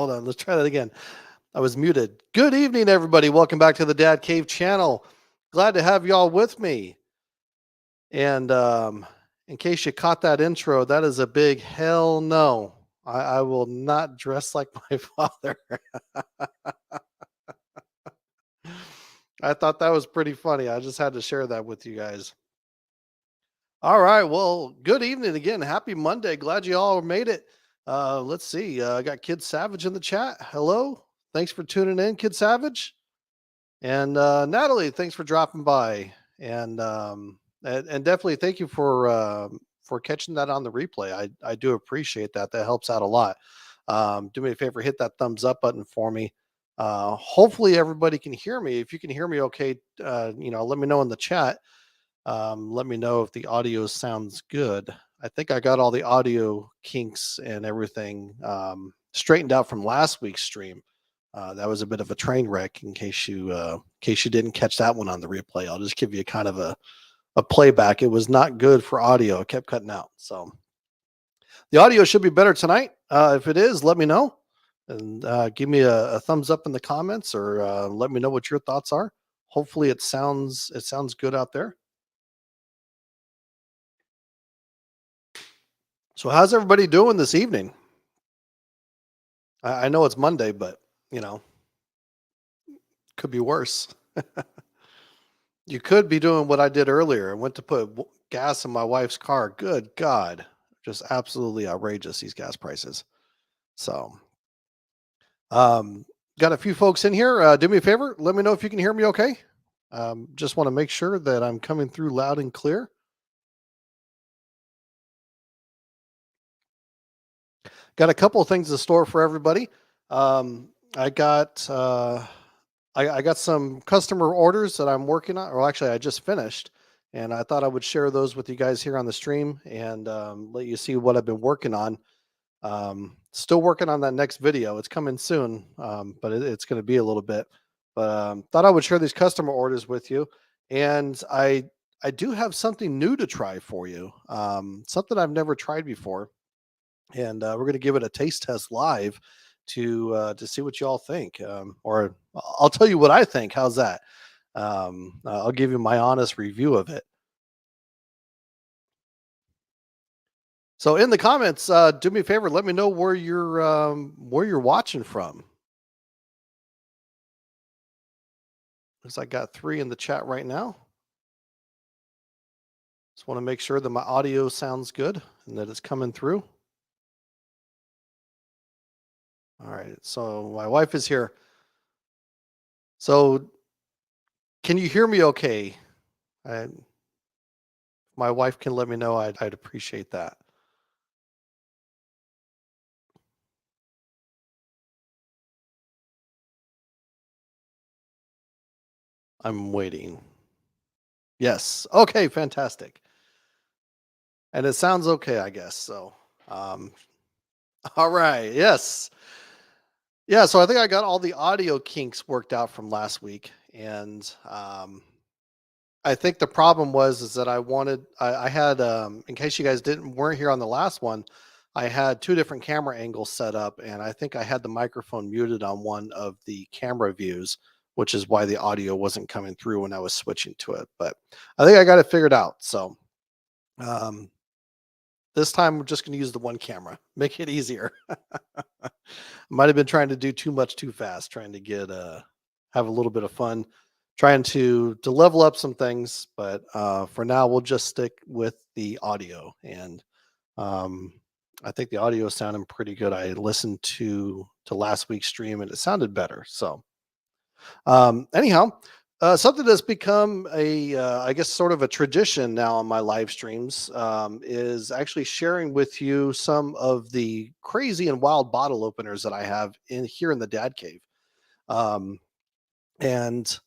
Hold on, let's try that again. I was muted. Good evening, everybody. Welcome back to the Dad Cave channel. Glad to have y'all with me. And in case you caught that intro, that is a big hell no. I will not dress like my father. I thought that was pretty funny. I just had to share that with you guys. All right. Well, good evening again. Happy Monday. Glad you all made it. Let's see. I got Kid Savage in the chat. Hello. Thanks for tuning in, Kid Savage. And Natalie, thanks for dropping by. And definitely thank you for catching that on the replay. I do appreciate that. That helps out a lot. Do me a favor, hit that thumbs up button for me. Hopefully everybody can hear me. If you can hear me okay, let me know in the chat. Let me know if the audio sounds good. I think I got all the audio kinks and everything straightened out from last week's stream. That was a bit of a train wreck. In case you didn't catch that one on the replay, I'll just give you kind of a playback. It was not good for audio. It kept cutting out. So the audio should be better tonight. If it is, let me know and give me a thumbs up in the comments, or let me know what your thoughts are. Hopefully it sounds good out there. So how's everybody doing this evening? I know it's Monday, but could be worse. You could be doing what I did earlier. I went to put gas in my wife's car. Good God. Just absolutely outrageous, these gas prices. So, got a few folks in here. Do me a favor. Let me know if you can hear me okay. Just want to make sure that I'm coming through loud and clear. Got a couple of things in store for everybody. I got some customer orders that I'm working on, or actually I just finished, and I thought I would share those with you guys here on the stream and let you see what I've been working on. Still working on that next video. It's coming soon, but it's going to be a little bit. But thought I would share these customer orders with you, and I do have something new to try for you. Something I've never tried before, and we're going to give it a taste test live to see what you all think, or I'll tell you what I think. How's that? I'll give you my honest review of it. So in the comments, do me a favor, let me know where you're watching from. Looks like I got 3 in the chat right now. Just want to make sure that my audio sounds good and that it's coming through. All right, so my wife is here. So can you hear me okay? My wife can let me know. I'd appreciate that. I'm waiting. Yes. Okay, fantastic. And it sounds okay, I guess. So, all right. Yes. Yeah. So I think I got all the audio kinks worked out from last week. And I think the problem is that I had, in case you guys weren't here on the last one, I had 2 different camera angles set up, and I think I had the microphone muted on one of the camera views, which is why the audio wasn't coming through when I was switching to it. But I think I got it figured out. So this time we're just going to use the one camera, make it easier. Might have been trying to do too much too fast, trying to get have a little bit of fun, trying to level up some things. But for now, we'll just stick with the audio, and I think the audio is sounding pretty good. I listened to last week's stream and it sounded better. So anyhow, something that's become I guess sort of a tradition now on my live streams is actually sharing with you some of the crazy and wild bottle openers that I have here in the Dad Cave. And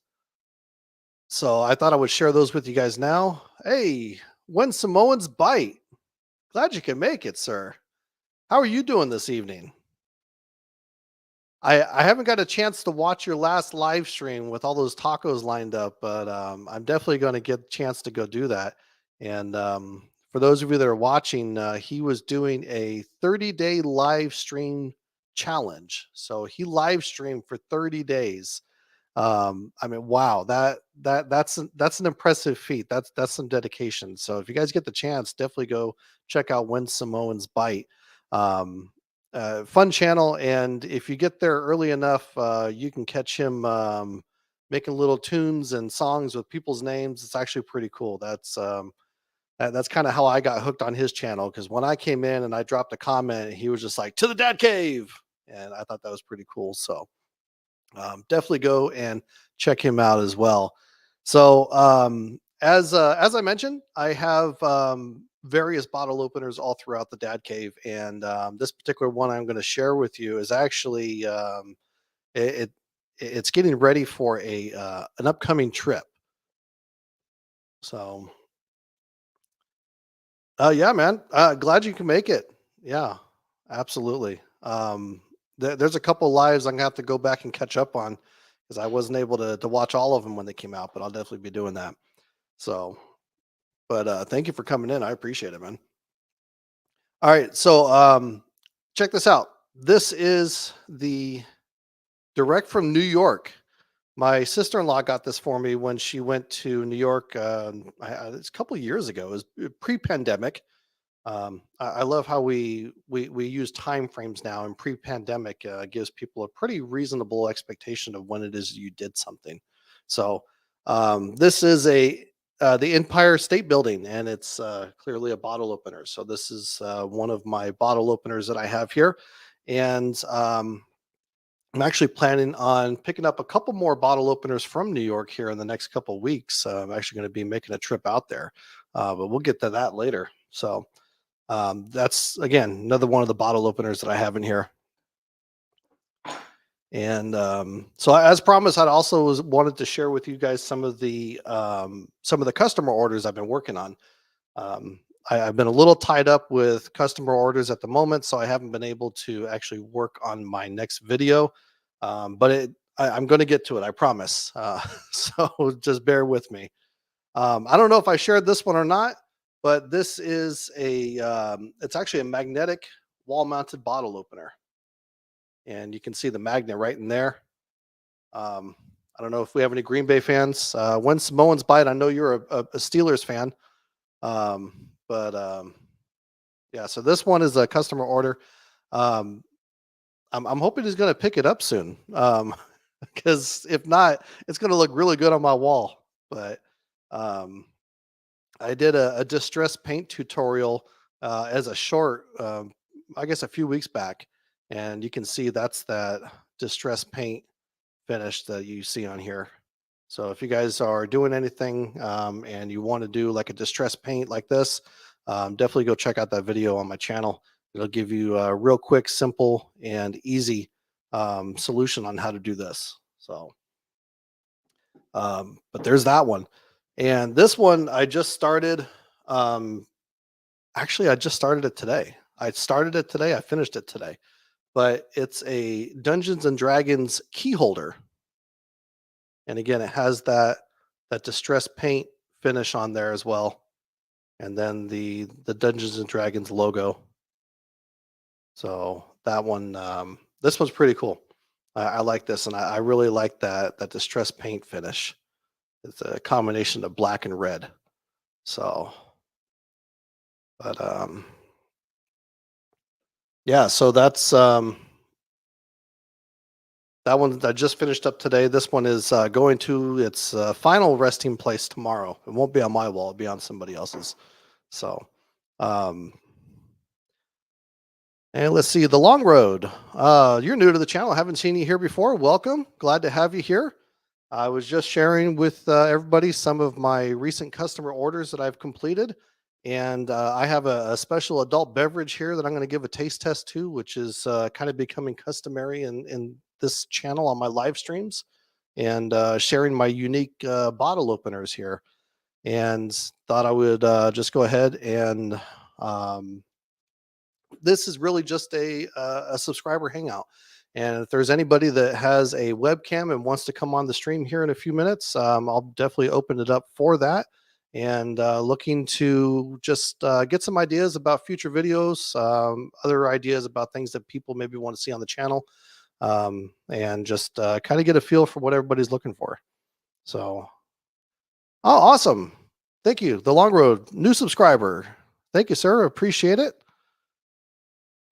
so I thought I would share those with you guys now. Hey, when Samoans bite. Glad you can make it, sir. How are you doing this evening? I haven't got a chance to watch your last live stream with all those tacos lined up, but I'm definitely going to get a chance to go do that. And for those of you that are watching, he was doing a 30-day live stream challenge. So he live streamed for 30 days. I mean, wow, that's an impressive feat. That's some dedication. So if you guys get the chance, definitely go check out When Samoans Bite. Um, Fun channel, and if you get there early enough, you can catch him making little tunes and songs with people's names. It's actually pretty cool. That's kind of how I got hooked on his channel, because when I came in and I dropped a comment, he was just like, "To the dad cave," and I thought that was pretty cool. So definitely go and check him out as well. So as I mentioned, I have various bottle openers all throughout the Dad Cave, and this particular one I'm going to share with you is actually it, it it's getting ready for a an upcoming trip. So yeah, man, glad you can make it. Yeah, absolutely. There's a couple lives I'm gonna have to go back and catch up on, because I wasn't able to watch all of them when they came out, but I'll definitely be doing that. So, but thank you for coming in. I appreciate it, man. All right, so check this out. This is the direct from New York. My sister-in-law got this for me when she went to New York. It's a couple of years ago. It was pre-pandemic. I love how we use time frames now. And pre-pandemic gives people a pretty reasonable expectation of when it is you did something. So this is a the Empire State Building, and it's clearly a bottle opener. So this is one of my bottle openers that I have here, and I'm actually planning on picking up a couple more bottle openers from New York here in the next couple weeks. I'm actually going to be making a trip out there, but we'll get to that later. So that's again another one of the bottle openers that I have in here. And so, as promised, I also wanted to share with you guys some of the customer orders I've been working on. Um, I've been a little tied up with customer orders at the moment, so I haven't been able to actually work on my next video. But I'm going to get to it, I promise. So just bear with me. I don't know if I shared this one or not, but this is it's actually a magnetic wall-mounted bottle opener, and you can see the magnet right in there. Um, I don't know if we have any Green Bay fans. When Samoans bite, I know you're a Steelers fan, but yeah. So this one is a customer order. Um, I'm hoping he's going to pick it up soon, because if not, it's going to look really good on my wall. But um, I did a distress paint tutorial as a short, I guess a few weeks back, and you can see that's that distress paint finish that you see on here. So if you guys are doing anything and you want to do like a distress paint like this, definitely go check out that video on my channel. It'll give you a real quick, simple, and easy solution on how to do this. So, but there's that one. And this one I just started. Um, Actually, I just started it today. I started it today. I finished it today. But it's a Dungeons and Dragons key holder, and again, it has that distress paint finish on there as well, and then the Dungeons and Dragons logo. So that one, this one's pretty cool. I like this, and I really like that distress paint finish. It's a combination of black and red. So, but yeah. So that's that one I just finished up today. This one is going to its final resting place tomorrow. It won't be on my wall; it'll be on somebody else's. So, um, and let's see the long road. You're new to the channel. I haven't seen you here before. Welcome. Glad to have you here. I was just sharing with everybody some of my recent customer orders that I've completed. And I have a special adult beverage here that I'm going to give a taste test to, which is kind of becoming customary in this channel on my live streams, and sharing my unique bottle openers here. And thought I would just go ahead and this is really just a subscriber hangout. And if there's anybody that has a webcam and wants to come on the stream here in a few minutes, I'll definitely open it up for that. and looking to just get some ideas about future videos, other ideas about things that people maybe want to see on the channel, and just kind of get a feel for what everybody's looking for. So, oh, awesome. Thank you. The Long Road, new subscriber. Thank you, sir. Appreciate it.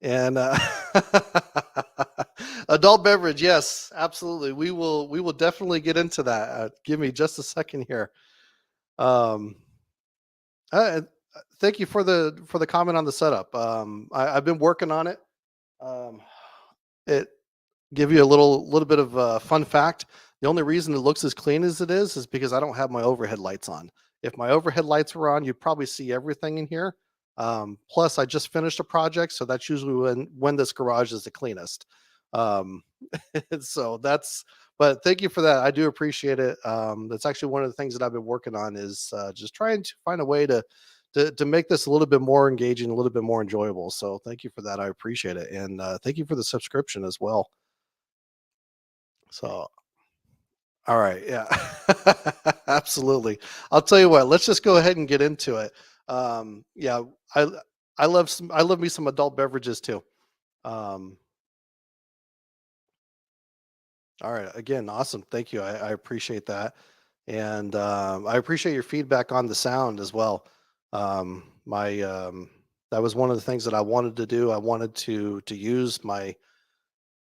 And adult beverage, yes, absolutely. We will definitely get into that. Give me just a second here. Um, uh, Thank you for the comment on the setup. I've been working on it. Um, it Give you a little bit of a fun fact. The only reason it looks as clean as it is because I don't have my overhead lights on. If my overhead lights were on, you'd probably see everything in here. Plus, I just finished a project, so that's usually when this garage is the cleanest. Um, so that's. But thank you for that. I do appreciate it. That's actually one of the things that I've been working on is just trying to find a way to make this a little bit more engaging, a little bit more enjoyable. So thank you for that. I appreciate it, and thank you for the subscription as well. So, all right, yeah, absolutely. I'll tell you what. Let's just go ahead and get into it. Yeah, I I love me some adult beverages too. Um, all right, again, awesome. Thank you. I appreciate that, and I appreciate your feedback on the sound as well. My That was one of the things that I wanted to do. I wanted to use my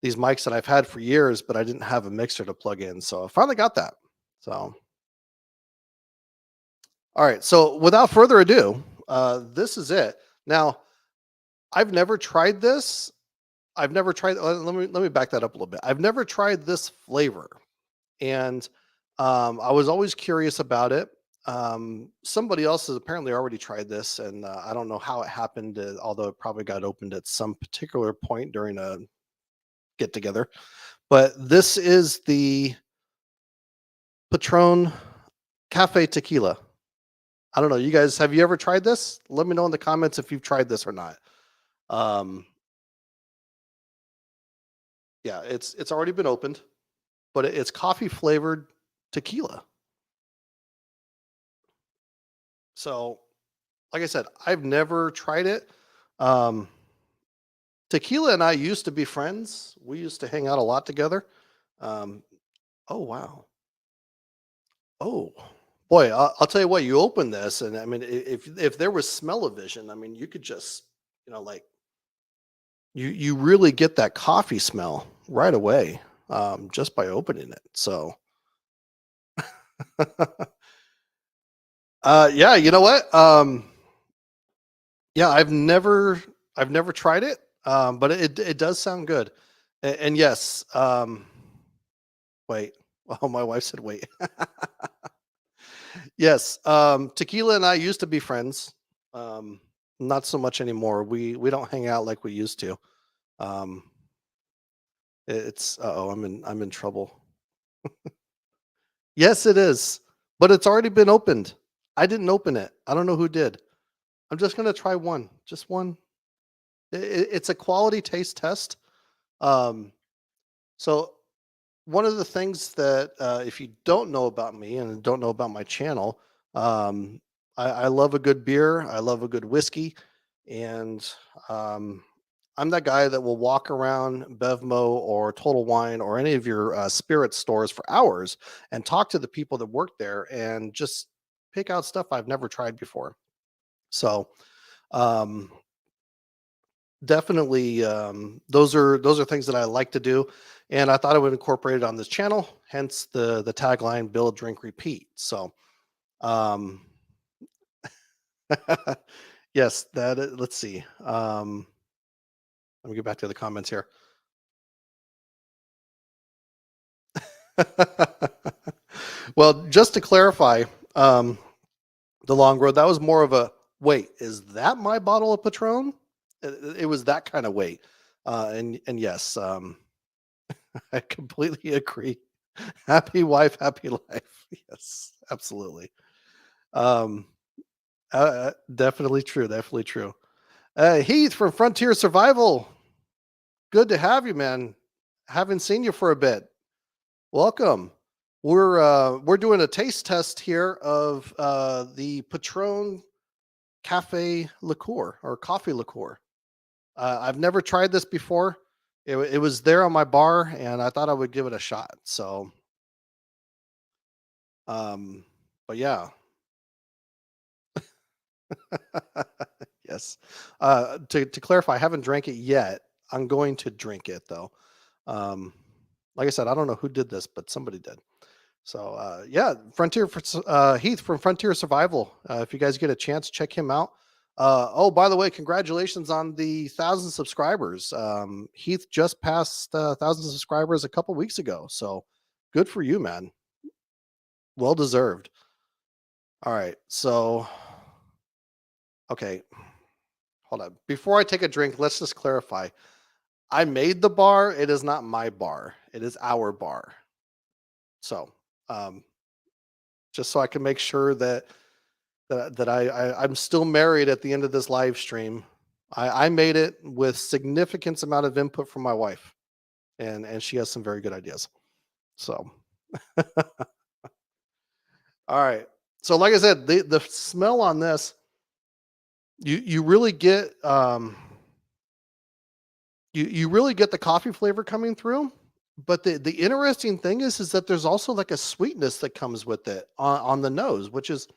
these mics that I've had for years, but I didn't have a mixer to plug in, so I finally got that. So. All right. So without further ado, this is it. Now, I've never tried this. I've never tried. Let me back that up a little bit. I've never tried this flavor, and I was always curious about it. Somebody else has apparently already tried this, and I don't know how it happened. Although it probably got opened at some particular point during a get together. But this is the Patron Cafe Tequila. I don't know. You guys, have you ever tried this? Let me know in the comments if you've tried this or not. Um, yeah, it's already been opened, but it's coffee flavored tequila. So, like I said, I've never tried it. Um, Tequila and I used to be friends. We used to hang out a lot together. Um, oh wow. Oh boy, I'll tell you what. You open this, and I mean, if there was smell-o-vision, I mean, you could just like you really get that coffee smell right away, just by opening it. So, yeah, you know what? Yeah, I've never tried it, but it does sound good. And yes, wait. Oh, my wife said wait. Yes, Tequila and I used to be friends. Um, Not so much anymore. We don't hang out like we used to. Um, it's oh, I'm in trouble. Yes, it is, but it's already been opened. I didn't open it. I don't know who did. I'm just gonna try one, just one. It's a quality taste test. Um, so one of the things that if you don't know about me and don't know about my channel, um, I love a good beer. I love a good whiskey, and um, I'm that guy that will walk around Bevmo or Total Wine or any of your spirit stores for hours and talk to the people that work there and just pick out stuff I've never tried before. So um, definitely, those are things that I like to do, and I thought I would incorporate it on this channel. Hence the tagline: "Build, drink, repeat." So, um, yes, let's see. Let me get back to the comments here. Well, just to clarify, um, the long road, that was more of a wait. Is that my bottle of Patron? It was that kind of wait, and yes, I completely agree. Happy wife, happy life. Yes, absolutely. Um, Definitely true. Definitely true. Heath from Frontier Survival. Good to have you, man. Haven't seen you for a bit. Welcome. We're doing a taste test here of the Patron Cafe Liqueur or coffee liqueur. I've never tried this before. It was there on my bar, and I thought I would give it a shot. So, um, but yeah, yes. To clarify, I haven't drank it yet. I'm going to drink it though. Um, like I said, I don't know who did this, but somebody did. So yeah, Heath from Frontier Survival. If you guys get a chance, check him out. Oh, by the way, congratulations on the 1,000 subscribers. Heath just passed 1,000 subscribers a couple weeks ago, so good for you, man. Well deserved. All right, so okay, hold on. Before I take a drink, let's just clarify. I made the bar. It is not my bar. It is our bar. So um, just so I can make sure that I'm still married at the end of this live stream. I made it with significant amount of input from my wife, and she has some very good ideas. So, all right. So, like I said, the smell on this, you really get you really get the coffee flavor coming through. But the interesting thing is that there's also like a sweetness that comes with it on the nose, which is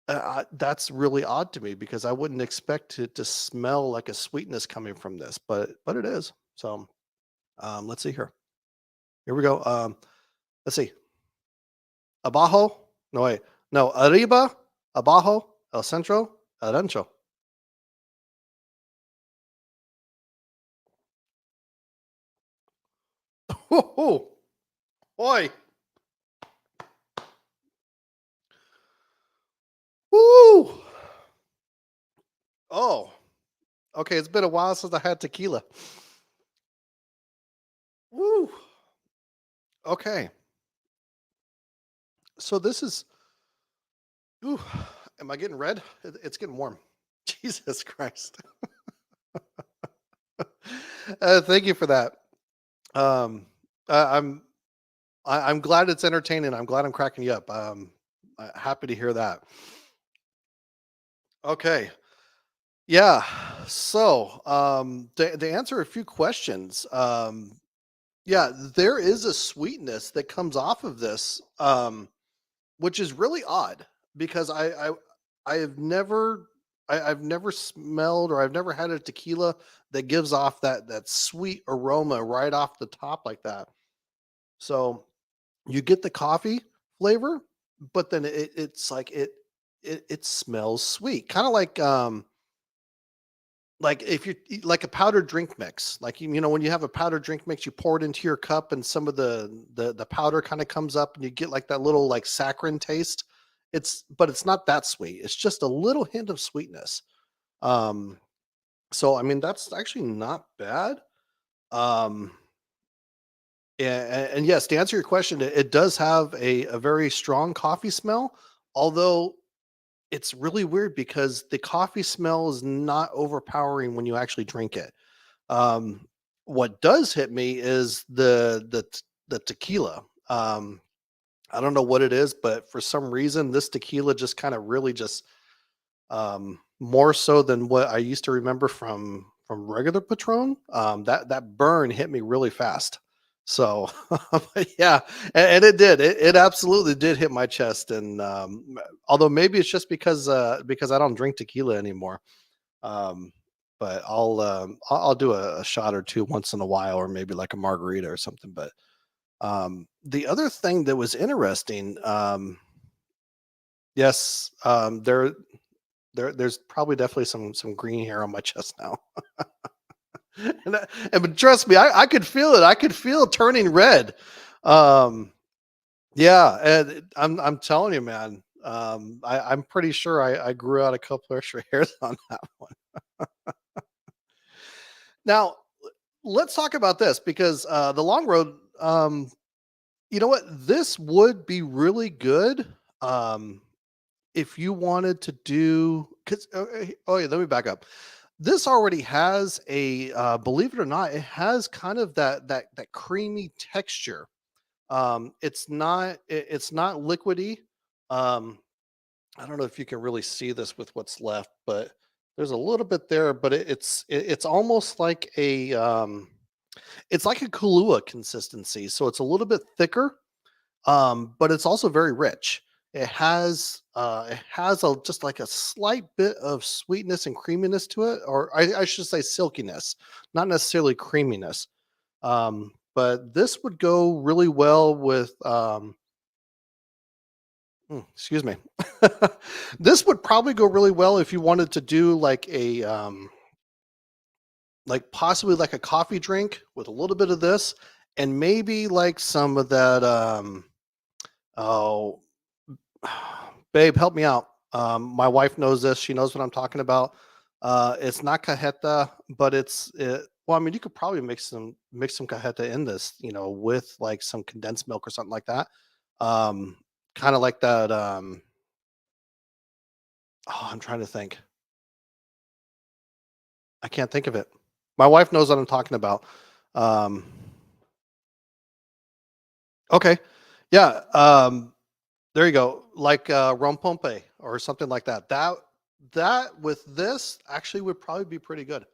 that's really odd to me because I wouldn't expect it to smell like a sweetness coming from this, but it is. So let's see here. Here we go. Let's see. Abajo. No wait. No. Arriba. Abajo. El centro. Adentro. Oh, boy. Woo. Oh. Okay. It's been a while since I had tequila. Woo. Okay. So this is. Ooh. Am I getting red? It's getting warm. Jesus Christ. Thank you for that. Um, I, I'm I'm glad it's entertaining. I'm glad I'm cracking you up. Happy to hear that. Okay, yeah. So, to answer a few questions, yeah, there is a sweetness that comes off of this, which is really odd because I have never. I've never smelled or I've never had a tequila that gives off that sweet aroma right off the top like that. So you get the coffee flavor, but then it's like it smells sweet, kind of like if you eat like a powdered drink mix, like you know when you have a powdered drink mix, you pour it into your cup, and some of the powder kind of comes up, and you get like that little like saccharine taste. But it's not that sweet. It's just a little hint of sweetness. Um, so I mean that's actually not bad. Um, Yeah, and yes, to answer your question, it does have a very strong coffee smell, although it's really weird because the coffee smell is not overpowering when you actually drink it. Um, what does hit me is the tequila. I don't know what it is, but for some reason, this tequila just kind of really just more so than what I used to remember from regular Patron. That burn hit me really fast. So but yeah, and it did. It absolutely did hit my chest. And although maybe it's just because I don't drink tequila anymore. Um, but I'll do a shot or two once in a while, or maybe like a margarita or something. But the other thing that was interesting, yes, there's probably definitely some green hair on my chest now. And but trust me, I could feel it. I could feel it turning red. Um, yeah, and I'm telling you, man. I'm pretty sure I grew out a couple extra hairs on that one. Now, let's talk about this because the long road. You know what? This would be really good. Um, if you wanted to do, because oh yeah, let me back up. This already has believe it or not, it has kind of that creamy texture. It's not liquidy. Um, I don't know if you can really see this with what's left, but there's a little bit there, but it's almost like it's like a Kahlua consistency. So it's a little bit thicker, but it's also very rich. It has a just like a slight bit of sweetness and creaminess to it, or I should say silkiness, not necessarily creaminess. But this would go really well with excuse me. This would probably go really well if you wanted to do like a like possibly like a coffee drink with a little bit of this and maybe like some of that oh babe, help me out. My wife knows this. She knows what I'm talking about. It's not cajeta, but well, I mean, you could probably mix some cajeta in this, with like some condensed milk or something like that. Um, Kind of like that. Oh, I'm trying to think. I can't think of it. My wife knows what I'm talking about. Um, okay, yeah. There you go. Like rompompe or something like that. That with this actually would probably be pretty good.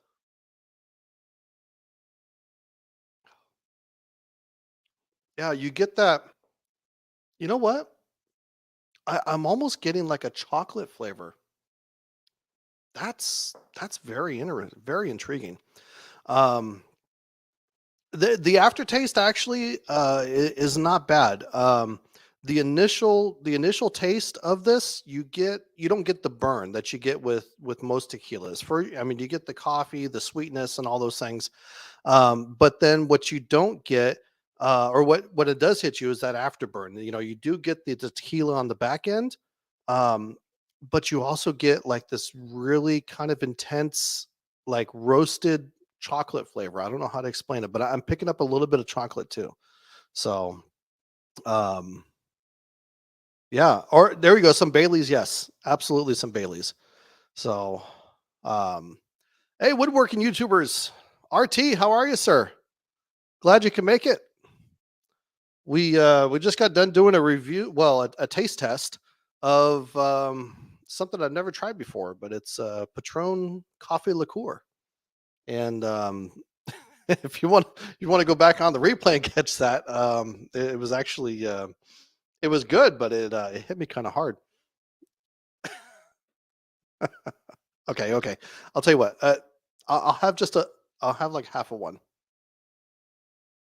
Yeah, you get that. You know what? I'm almost getting like a chocolate flavor. That's very interesting, very intriguing. Um, the aftertaste actually is not bad. The initial taste of this, you don't get the burn that you get with most tequilas. I mean, you get the coffee, the sweetness, and all those things. But then what you don't get, or what it does hit you is that afterburn. You do get the tequila on the back end, um, but you also get like this really kind of intense, like roasted chocolate flavor. I don't know how to explain it, but I'm picking up a little bit of chocolate too. So, um, yeah. Or there we go. Some Baileys, yes, absolutely, some Baileys. So, um, hey, woodworking YouTubers, RT, how are you, sir? Glad you can make it. We just got done doing a review, well, a taste test of something I've never tried before, but it's Patron coffee liqueur. And if you want to go back on the replay and catch that, it was actually it was good, but it hit me kind of hard. Okay, okay. I'll tell you what. I'll have I'll have like half of one,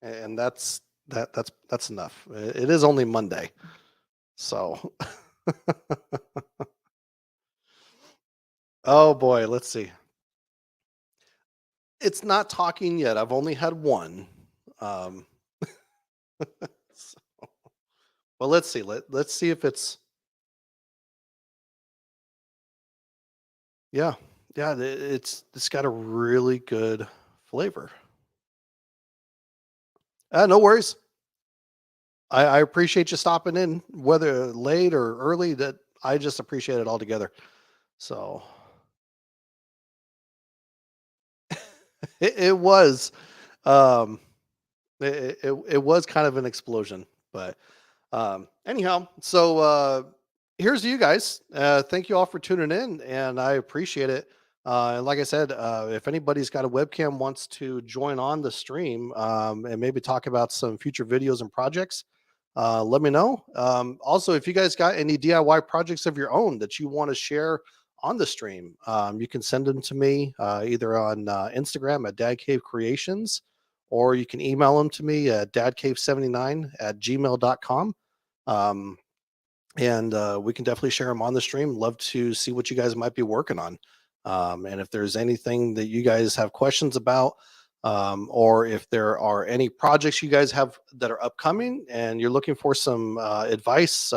and that's enough. It is only Monday, so oh boy, let's see. It's not talking yet. I've only had one. Um, s- well, let's see. Let's see if it's yeah, yeah. It's got a really good flavor. No worries. I appreciate you stopping in, whether late or early. That I just appreciate it altogether. So it was, um, it was kind of an explosion, but anyhow, so here's to you guys. Thank you all for tuning in, and I appreciate it. And like I said, if anybody's got a webcam wants to join on the stream and maybe talk about some future videos and projects, let me know. Also, if you guys got any DIY projects of your own that you want to share on the stream, you can send them to me either on Instagram at Dad Cave Creations, or you can email them to me at dadcave79 at gmail.com. Um, and we can definitely share them on the stream. Love to see what you guys might be working on. And if there's anything that you guys have questions about, or if there are any projects you guys have that are upcoming and you're looking for some advice,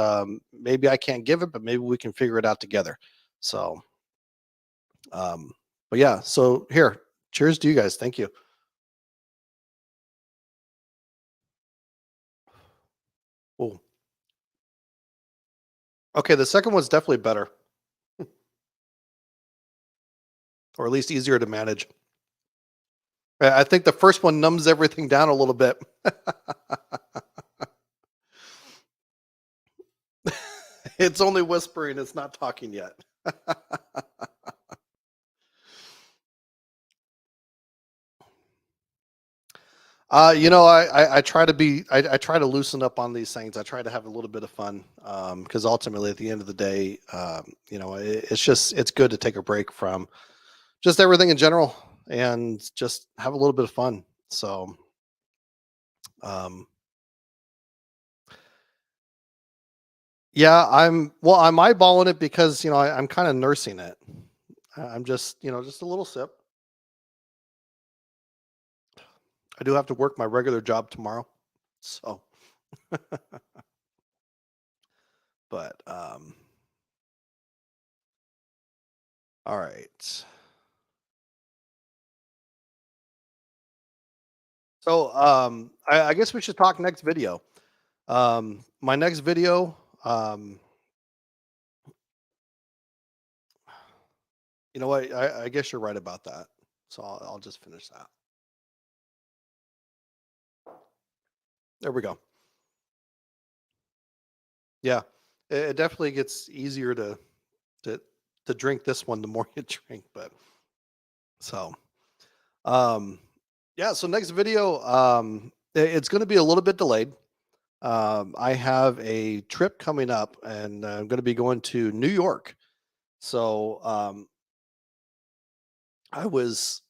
maybe I can't give it, but maybe we can figure it out together. So, um, but yeah, so here, cheers to you guys. Thank you. Oh, okay. The second one's definitely better, or at least easier to manage. I think the first one numbs everything down a little bit. It's only whispering, it's not talking yet. I try to I try to loosen up on these things. I try to have a little bit of fun, because ultimately, at the end of the day, it's just it's good to take a break from just everything in general and just have a little bit of fun. So, um, yeah, I'm eyeballing it because I'm kind of nursing it. I'm just just a little sip. I do have to work my regular job tomorrow, so but all right. So I guess we should talk next video. My next video, you know what? I guess you're right about that. So I'll just finish that. There we go. Yeah, it definitely gets easier to to drink this one the more you drink. But so um, yeah. So next video, it's going to be a little bit delayed. I have a trip coming up, and I'm going to be going to New York. So I was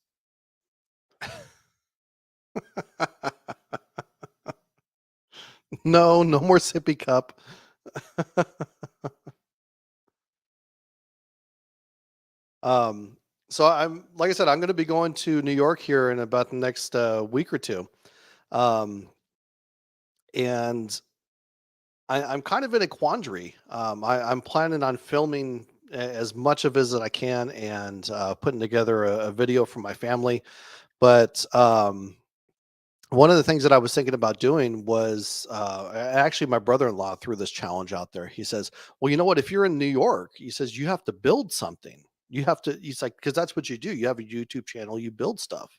no, no more sippy cup. Um, so I'm like I said, I'm going to be going to New York here in about the next week or two, um, and I'm kind of in a quandary. I'm planning on filming as much of it as I can and putting together a video for my family. But one of the things that I was thinking about doing was actually my brother-in-law threw this challenge out there. He says, "Well, you know what? If you're in New York, he says you have to build something. You have to." He's like, "Because that's what you do. You have a YouTube channel. You build stuff."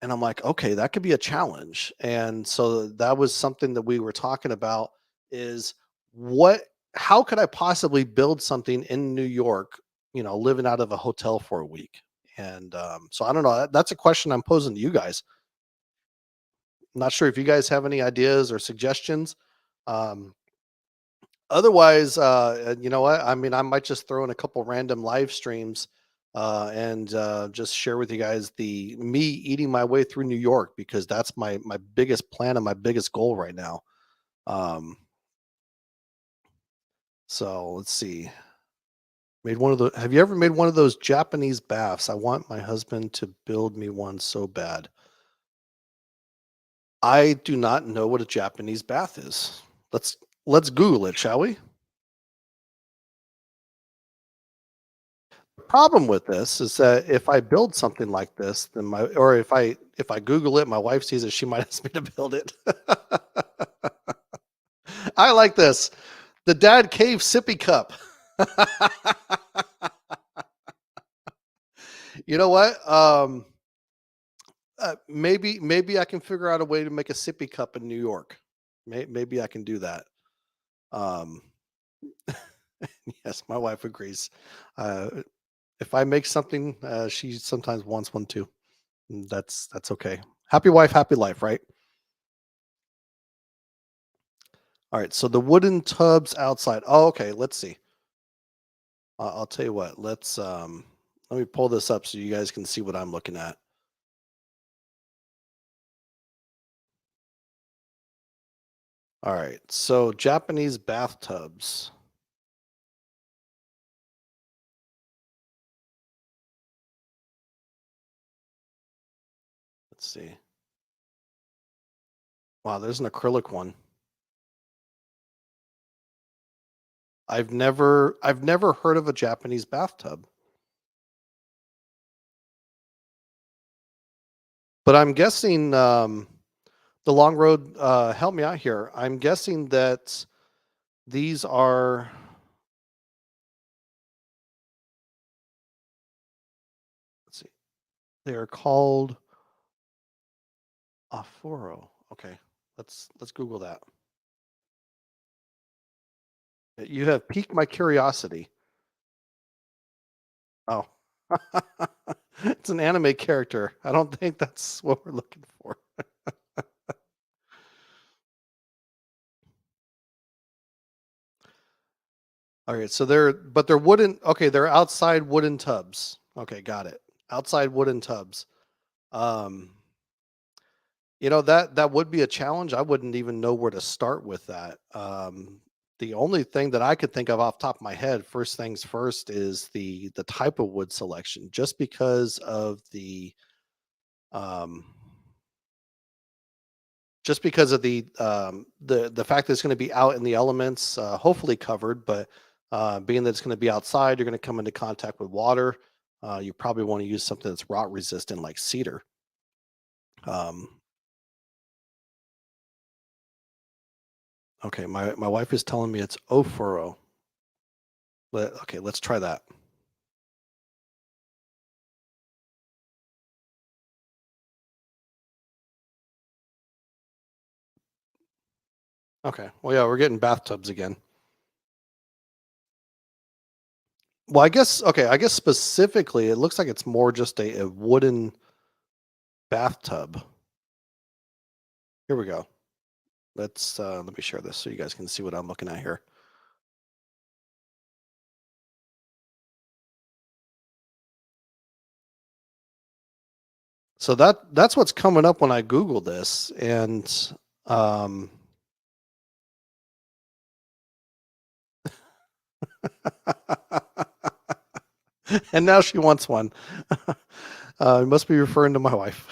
And I'm like, "Okay, that could be a challenge." And so that was something that we were talking about. Is what? How could I possibly build something in New York? Living out of a hotel for a week. And so I don't know. That's a question I'm posing to you guys. Not sure if you guys have any ideas or suggestions. Um, Otherwise, you know what? I mean, I might just throw in a couple random live streams and just share with you guys the me eating my way through New York because that's my biggest plan and my biggest goal right now. Um, so let's see. Made one of the. Have you ever made one of those Japanese baths? I want my husband to build me one so bad. I do not know what a Japanese bath is. Let's let's Google it, shall we? Problem with this is that if I build something like this, then my or if I Google it, my wife sees it, she might ask me to build it. I like this. The dad cave sippy cup. You know what? Maybe I can figure out a way to make a sippy cup in New York. Maybe I can do that. Um, yes, my wife agrees. Uh, if I make something, she sometimes wants one too. That's okay. Happy wife, happy life, right? All right, so the wooden tubs outside. Oh, okay, let's see. I'll tell you what. Let me pull this up so you guys can see what I'm looking at. All right, so Japanese bathtubs. Let's see. Wow, there's an acrylic one. I've never heard of a Japanese bathtub. But I'm guessing the long road help me out here. I'm guessing that these are let's see. They are called aforo. Okay. Let's Google that. You have piqued my curiosity. Oh. It's an anime character. I don't think that's what we're looking for. Alright, so they're wooden, okay, they're outside wooden tubs. Okay, got it. Outside wooden tubs. Um, that would be a challenge. I wouldn't even know where to start with that. The only thing that I could think of off the top of my head, first things first, is the type of wood selection, just because of um the fact that it's gonna be out in the elements, hopefully covered, but, being that it's gonna be outside, you're gonna come into contact with water. You probably wanna use something that's rot resistant like cedar. Um, okay, my wife is telling me it's Ofuro. Okay, let's try that. Okay, well, yeah, we're getting bathtubs again. Well, I guess specifically, it looks like it's more just a wooden bathtub. Here we go. Let me share this so you guys can see what I'm looking at here. So that's what's coming up when I Google this, and um, and now she wants one. You must be referring to my wife.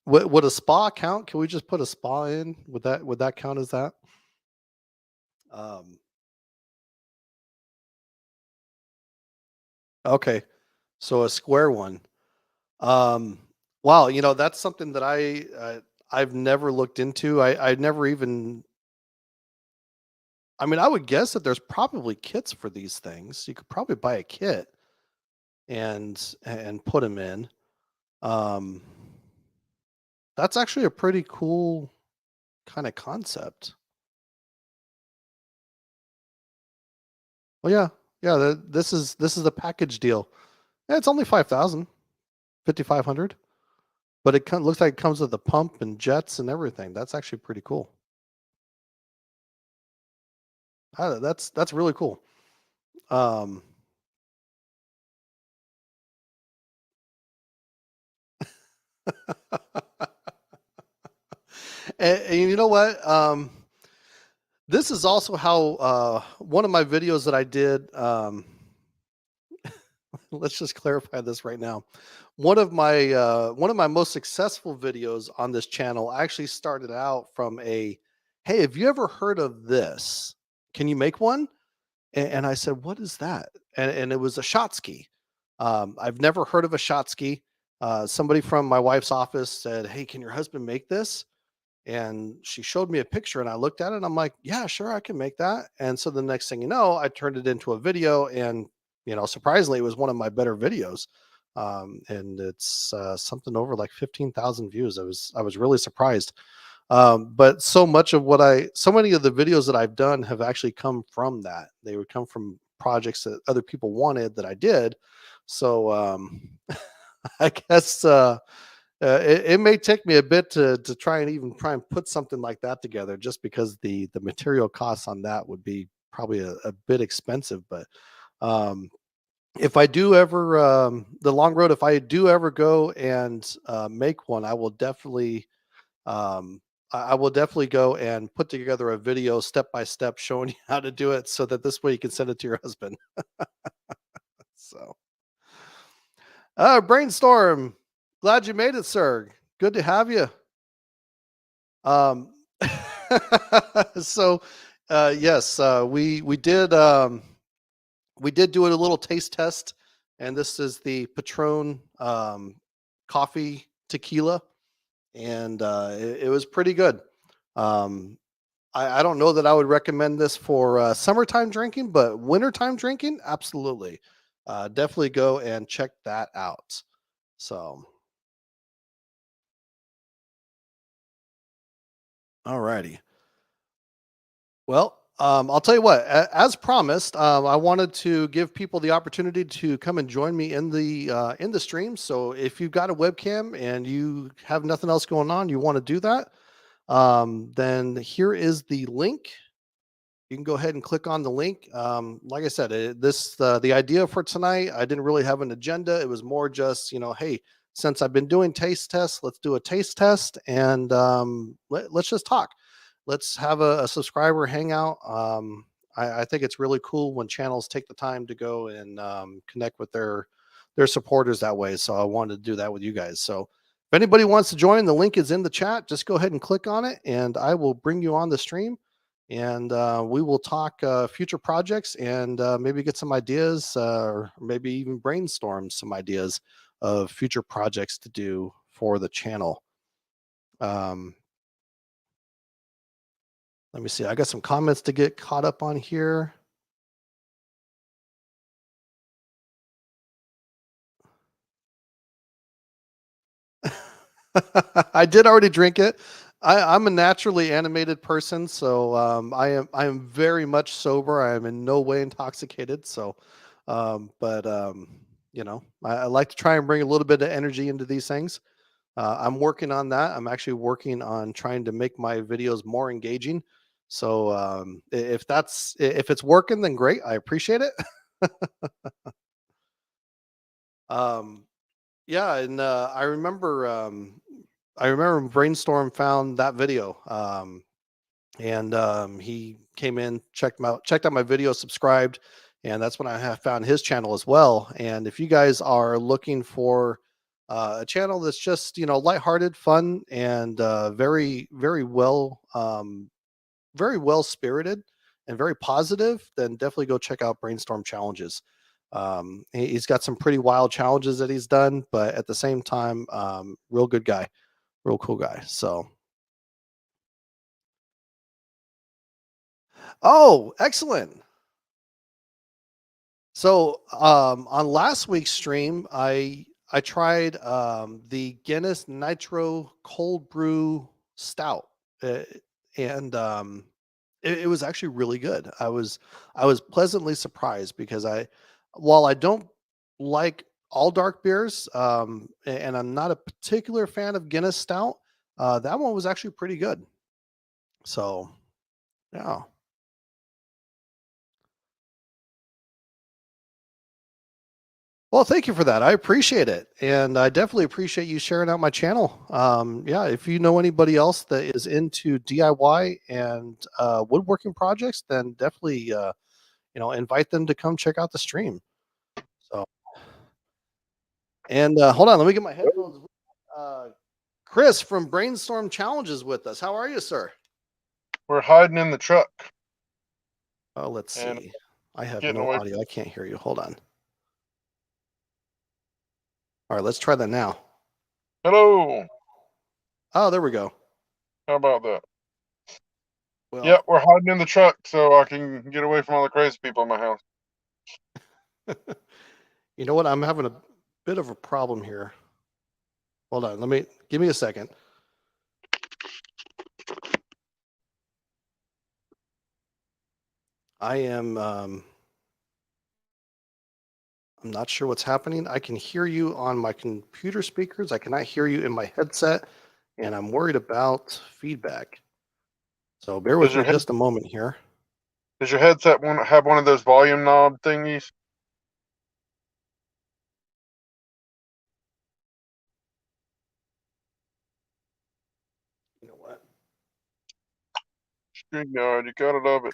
Would a spa count? Can we just put a spa in? Would that count as that? Um, okay, so a square one. Um, wow, that's something that I've never looked into. I never even. I mean, I would guess that there's probably kits for these things. You could probably buy a kit and put them in. Um, that's actually a pretty cool kind of concept. Well, yeah, yeah. This is a package deal. Yeah, it's only 5,000, 5,500, but looks like it comes with a pump and jets and everything. That's actually pretty cool. That's really cool. Um, and you know what? This is also how one of my videos that I did. Let's just clarify this right now. One of my most successful videos on this channel actually started out from "Hey, have you ever heard of this? Can you make one?" And I said, "What is that?" And it was a shot ski. I've never heard of a shot ski. Somebody from my wife's office said, "Hey, can your husband make this?" And she showed me a picture, and I looked at it and I'm like, "Yeah, sure, I can make that." And so the next thing you know, I turned it into a video, and surprisingly, it was one of my better videos. And it's something over like 15,000 views. I was really surprised. But so many of the videos that I've done have actually come from that. They would come from projects that other people wanted that I did. So I guess it may take me a bit to try and put something like that together, just because the material costs on that would be probably a bit expensive. But um, if I do ever the long road, if I do ever go and make one, I will definitely go and put together a video step by step showing you how to do it, so that this way you can send it to your husband. So, brainstorm. Glad you made it, sir. Good to have you. Um, so, yes, we did do a little taste test, and this is the Patron coffee tequila, and it was pretty good. Um, I don't know that I would recommend this for summertime drinking, but wintertime drinking, absolutely. Definitely go and check that out. So, All righty. Well, I'll tell you what. As promised, I wanted to give people the opportunity to come and join me in the stream. So if you've got a webcam and you have nothing else going on, you want to do that, then here is the link. You can go ahead and click on the link. Like I said, the idea for tonight, I didn't really have an agenda. It was more just, hey, since I've been doing taste tests, let's do a taste test and let's just talk. Let's have a subscriber hangout. I think it's really cool when channels take the time to go and connect with their supporters that way. So I wanted to do that with you guys. So if anybody wants to join, the link is in the chat. Just go ahead and click on it, and I will bring you on the stream and we will talk future projects and maybe get some ideas or maybe even brainstorm some ideas of future projects to do for the channel. Let me see. I got some comments to get caught up on here. I did already drink it. I'm a naturally animated person, so I am very much sober. I am in no way intoxicated. So, but I like to try and bring a little bit of energy into these things. I'm working on that. I'm actually working on trying to make my videos more engaging. So if it's working, then great. I appreciate it. um, yeah, and I remember Brainstorm found that video. And he came in, checked out my video, subscribed, and that's when I have found his channel as well. And if you guys are looking for a channel that's just lighthearted, fun, and very well spirited and very positive, then definitely go check out Brainstorm Challenges. He's got some pretty wild challenges that he's done, but at the same time, real good guy, real cool guy. So, oh, excellent. So on last week's stream, I tried the Guinness Nitro Cold Brew Stout, uh, and it was actually really good. I was pleasantly surprised because while I don't like all dark beers, and I'm not a particular fan of Guinness Stout, that one was actually pretty good. So yeah. Well, thank you for that. I appreciate it. And I definitely appreciate you sharing out my channel. Yeah, if you know anybody else that is into DIY and woodworking projects, then definitely invite them to come check out the stream. So, and hold on, let me get my headphones. Uh, Chris from Brainstorm Challenges with us. How are you, sir? We're hiding in the truck. Oh, let's and see. I have getting no away. audio. I can't hear you. Hold on. All right, let's try that now. Hello. Oh, there we go. How about that? Well, Yeah, we're hiding in the truck so I can get away from all the crazy people in my house. you know what? I'm having a bit of a problem here. Hold on. Give me a second. I'm not sure what's happening. I can hear you on my computer speakers. I cannot hear you in my headset, and I'm worried about feedback. So bear with me just a moment here. Does your headset have one of those volume knob thingies? You know what? StreamYard, you gotta love it.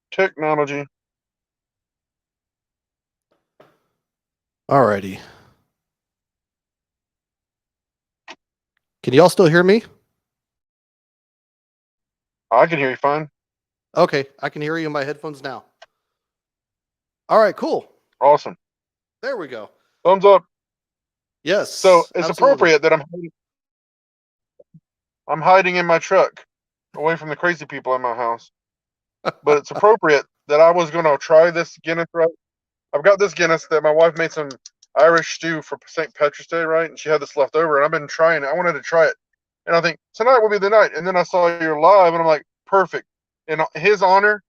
Technology. Alrighty. Can you all still hear me? I can hear you fine. Okay, I can hear you in my headphones now. All right, cool. Awesome. There we go. Thumbs up. Yes. So it's absolutely. appropriate that I'm hiding in my truck, away from the crazy people in my house. But it's appropriate that I was going to try this Guinness, right? I've got this Guinness that my wife made some Irish stew for St. Patrick's Day, right? And she had this left over, and I've been trying it. I wanted to try it, and I think tonight will be the night. And then I saw you're live, and I'm like, perfect. In his honor,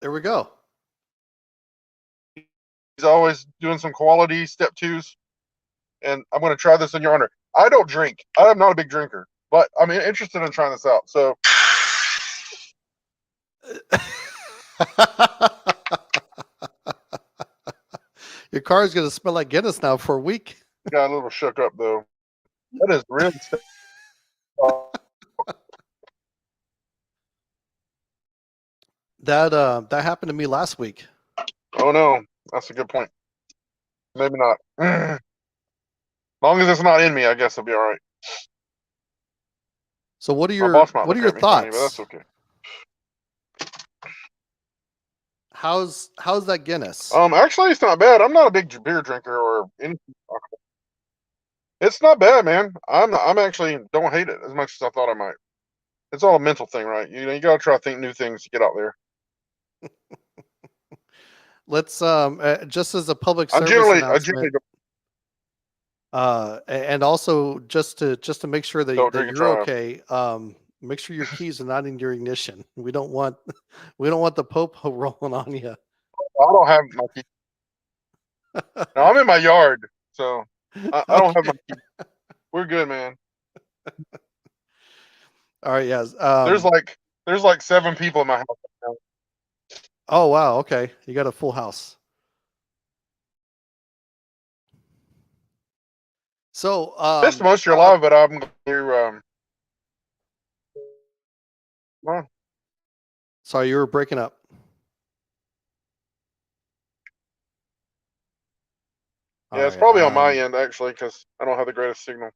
There we go. he's always doing some quality step twos, and I'm going to try this in your honor. I don't drink. I'm not a big drinker, but I'm interested in trying this out. So Your car is going to smell like Guinness now for a week. got a little shook up though. That is really. That happened to me last week. Oh no, that's a good point. Maybe not. As long as it's not in me, I guess I'll be all right. So what are My your boss might what are look your at me funny, but thoughts? that's okay. How's that Guinness? Actually, it's not bad. I'm not a big beer drinker or anything. It's not bad, man. I'm actually don't hate it as much as I thought I might. It's all a mental thing, right? You know, you gotta try to think new things to get out there. Let's just as a public I service generally announcement, and also just to make sure don't that drink and you're drive. okay, make sure your keys are not in your ignition. We don't want we don't want the popo rolling on you. I don't have my key. No, I'm in my yard, so I don't have Okay. my key. We're good, man. All right. Yes. There's like 7 people in my house right now. Oh wow. Okay. You got a full house. So Missed most of your live, but I'm here. Well, sorry, you were breaking up. All yeah, it's right. probably on my end actually because I don't have the greatest signal.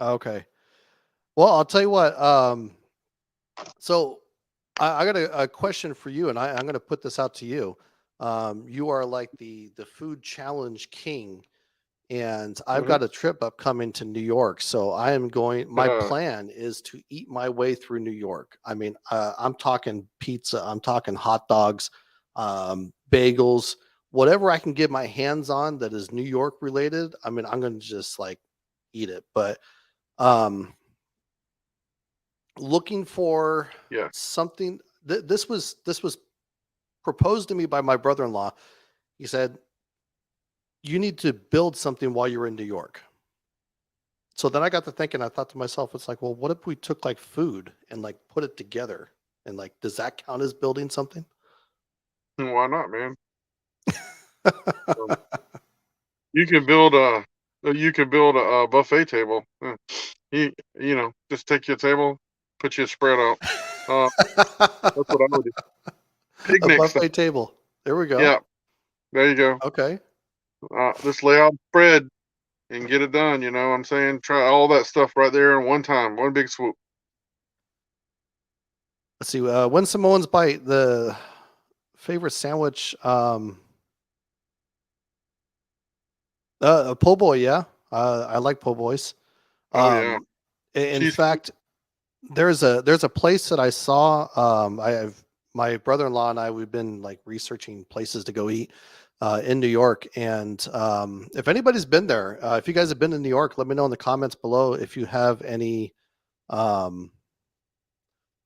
Okay. Well, I'll tell you what. So I got a question for you, and I'm going to put this out to you. You are like the food challenge king, and I've Hmm. got a trip upcoming to New York. So I am going. My plan is to eat my way through New York. I mean, I'm talking pizza. I'm talking hot dogs, bagels, whatever I can get my hands on that is New York related. I mean, I'm going to just like eat it. But um, looking for Yeah, something. This was proposed to me by my brother-in-law. He said, "You need to build something while you're in New York." So then I got to thinking. I thought to myself, "It's like, well, what if we took like food and like put it together? And like, does that count as building something?" why not, man? Um, you can build a buffet table. You know, just take your table, put your spread out. Uh, that's what I would do. A Picnic stuff. buffet table. There we go. Yeah, there you go. Okay. Just lay out spread and get it done. You know what I'm saying? Try all that stuff right there in one time, one big swoop. Let's see. When Samoans bite, the favorite sandwich. A po' boy. Yeah. I like po' boys. Oh yeah, Um, in cheesecake. fact, there's a place that I saw. I have my brother-in-law and I. We've been like researching places to go eat in New York, and if anybody's been there, if you guys have been in New York, let me know in the comments below if you have any. Um,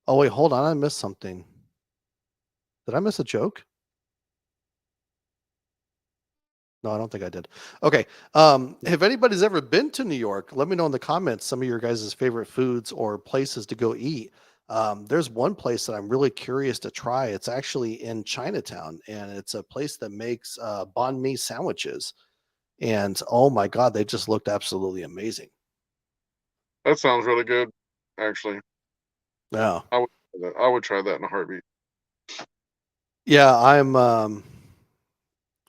oh wait, hold on, I missed something. Did I miss a joke? No, I don't think I did. Okay. If anybody's ever been to New York, let me know in the comments some of your guys' favorite foods or places to go eat. There's one place that I'm really curious to try. It's actually in Chinatown, and it's a place that makes banh mi sandwiches. And oh my God, they just looked absolutely amazing. That sounds really good. Actually, Yeah. I would try that in a heartbeat. Yeah, I'm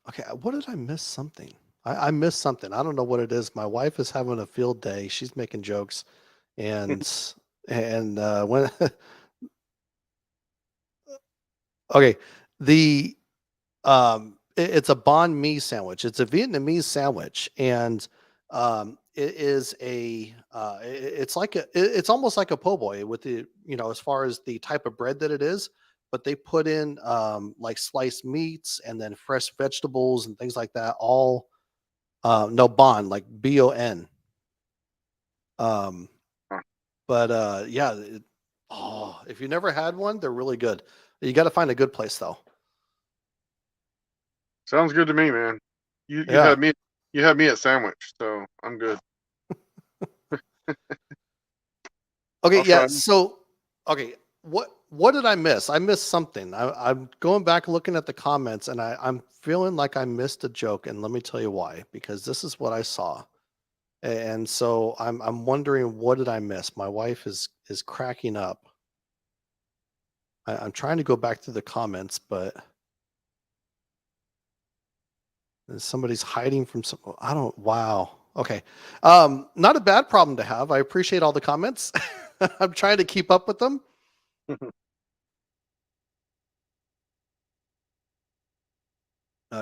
okay. What did I miss something? I missed something. I don't know what it is. My wife is having a field day. She's making jokes and when okay, the it's a banh mi sandwich. It's a Vietnamese sandwich, and it is it's like it's almost like a po' boy with the as far as the type of bread that it is, but they put in like sliced meats and then fresh vegetables and things like that. All no Bon, like BON. Um, Huh. but yeah, oh, if you never had one, they're really good. You got to find a good place though. Sounds good to me, man. You Yeah. had me you had me at sandwich, so I'm good. Okay. I'll Yeah. try. So, okay. What did I miss? I missed something. I'm going back looking at the comments, and I'm feeling like I missed a joke, and let me tell you why. Because this is what I saw, and so I'm wondering what did I miss. My wife is cracking up. I'm trying to go back to the comments, but somebody's hiding from some. I don't. Wow. Okay. Not a bad problem to have. I appreciate all the comments. I'm trying to keep up with them.